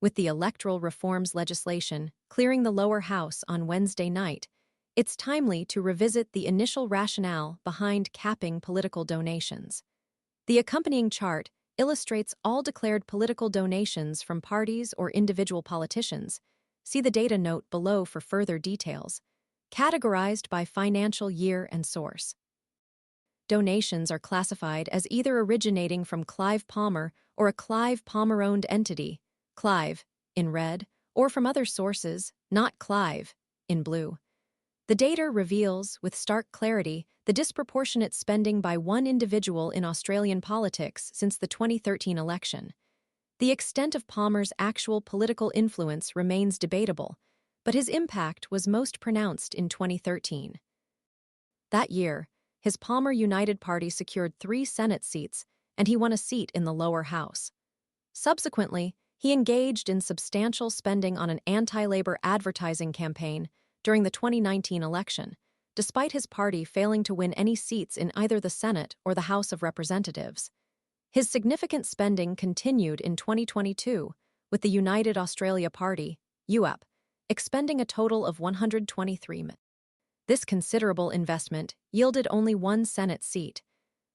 With the electoral reforms legislation clearing the lower house on Wednesday night, it's timely to revisit the initial rationale behind capping political donations. The accompanying chart illustrates all declared political donations from parties or individual politicians. See the data note below for further details, categorized by financial year and source. Donations are classified as either originating from Clive Palmer or a Clive Palmer-owned entity, Clive, in red, or from other sources, not Clive, in blue. The data reveals, with stark clarity, the disproportionate spending by one individual in Australian politics since the 2013 election. The extent of Palmer's actual political influence remains debatable, but his impact was most pronounced in 2013. That year, his Palmer United Party secured 3 Senate seats, and he won a seat in the lower house. Subsequently, he engaged in substantial spending on an anti-Labor advertising campaign during the 2019 election, despite his party failing to win any seats in either the Senate or the House of Representatives. His significant spending continued in 2022, with the United Australia Party, UAP, expending a total of $123 million. This considerable investment yielded only 1 Senate seat.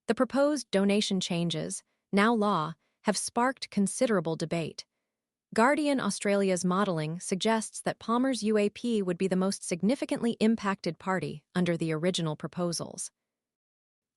The proposed donation changes, now law, have sparked considerable debate. Guardian Australia's modelling suggests that Palmer's UAP would be the most significantly impacted party under the original proposals.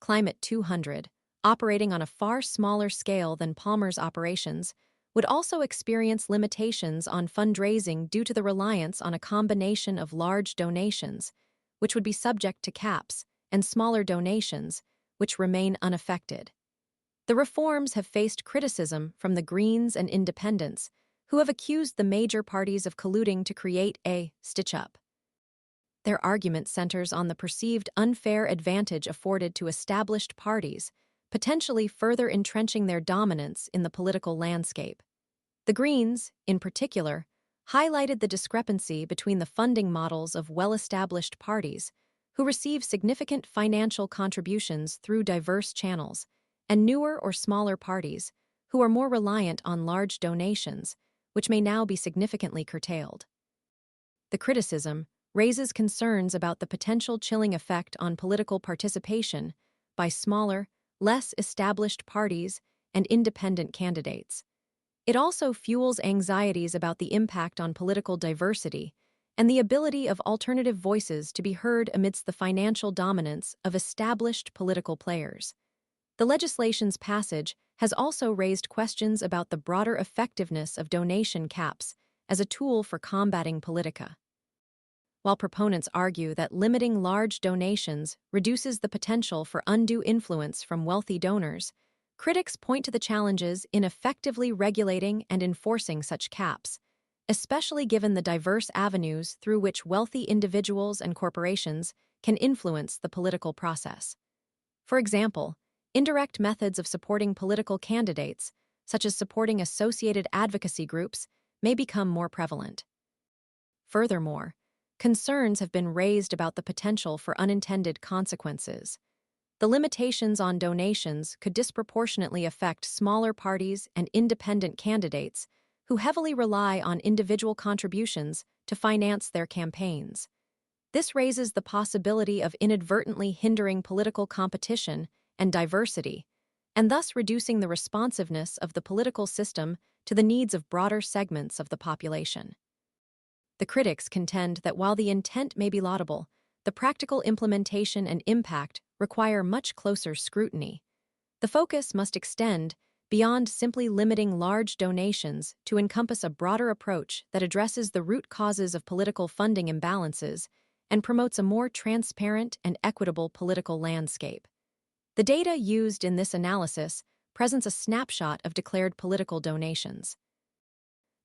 Climate 200, operating on a far smaller scale than Palmer's operations, would also experience limitations on fundraising due to the reliance on a combination of large donations, which would be subject to caps, and smaller donations, which remain unaffected. The reforms have faced criticism from the Greens and Independents, who have accused the major parties of colluding to create a stitch-up. Their argument centers on the perceived unfair advantage afforded to established parties, potentially further entrenching their dominance in the political landscape. The Greens, in particular, highlighted the discrepancy between the funding models of well-established parties, who receive significant financial contributions through diverse channels, and newer or smaller parties, who are more reliant on large donations, which may now be significantly curtailed. The criticism raises concerns about the potential chilling effect on political participation by smaller, less established parties and independent candidates. It also fuels anxieties about the impact on political diversity and the ability of alternative voices to be heard amidst the financial dominance of established political players. The legislation's passage has also raised questions about the broader effectiveness of donation caps as a tool for combating politica. While proponents argue that limiting large donations reduces the potential for undue influence from wealthy donors, critics point to the challenges in effectively regulating and enforcing such caps, especially given the diverse avenues through which wealthy individuals and corporations can influence the political process. For example, indirect methods of supporting political candidates, such as supporting associated advocacy groups, may become more prevalent. Furthermore, concerns have been raised about the potential for unintended consequences. The limitations on donations could disproportionately affect smaller parties and independent candidates who heavily rely on individual contributions to finance their campaigns. This raises the possibility of inadvertently hindering political competition and diversity, and thus reducing the responsiveness of the political system to the needs of broader segments of the population. The critics contend that while the intent may be laudable, the practical implementation and impact require much closer scrutiny. The focus must extend beyond simply limiting large donations to encompass a broader approach that addresses the root causes of political funding imbalances and promotes a more transparent and equitable political landscape. The data used in this analysis presents a snapshot of declared political donations.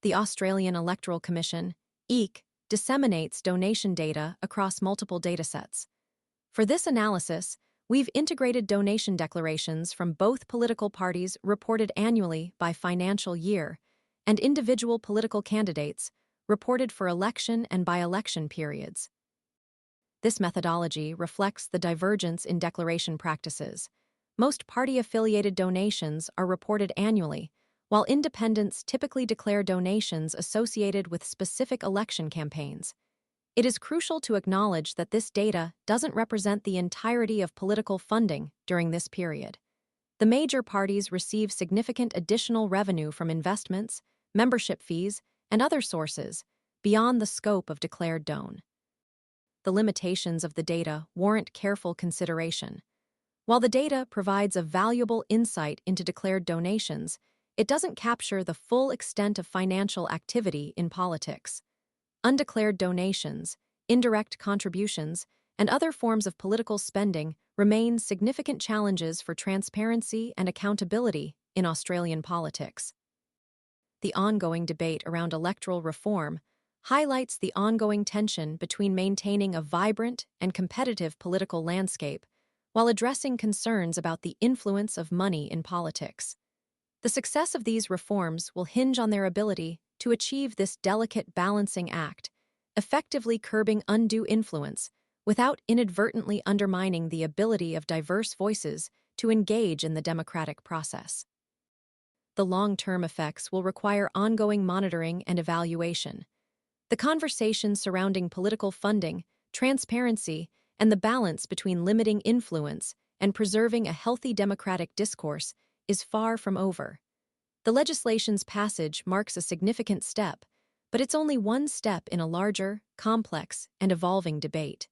The Australian Electoral Commission, EEC, disseminates donation data across multiple datasets. For this analysis, we've integrated donation declarations from both political parties reported annually by financial year and individual political candidates reported for election and by-election periods. This methodology reflects the divergence in declaration practices. Most party-affiliated donations are reported annually, while independents typically declare donations associated with specific election campaigns. It is crucial to acknowledge that this data doesn't represent the entirety of political funding during this period. The major parties receive significant additional revenue from investments, membership fees, and other sources beyond the scope of declared don. The limitations of the data warrant careful consideration. While the data provides a valuable insight into declared donations, it doesn't capture the full extent of financial activity in politics. Undeclared donations, indirect contributions, and other forms of political spending remain significant challenges for transparency and accountability in Australian politics. The ongoing debate around electoral reform highlights the ongoing tension between maintaining a vibrant and competitive political landscape while addressing concerns about the influence of money in politics. The success of these reforms will hinge on their ability to achieve this delicate balancing act, effectively curbing undue influence without inadvertently undermining the ability of diverse voices to engage in the democratic process. The long-term effects will require ongoing monitoring and evaluation. The conversation surrounding political funding, transparency, and the balance between limiting influence and preserving a healthy democratic discourse is far from over. The legislation's passage marks a significant step, but it's only one step in a larger, complex, and evolving debate.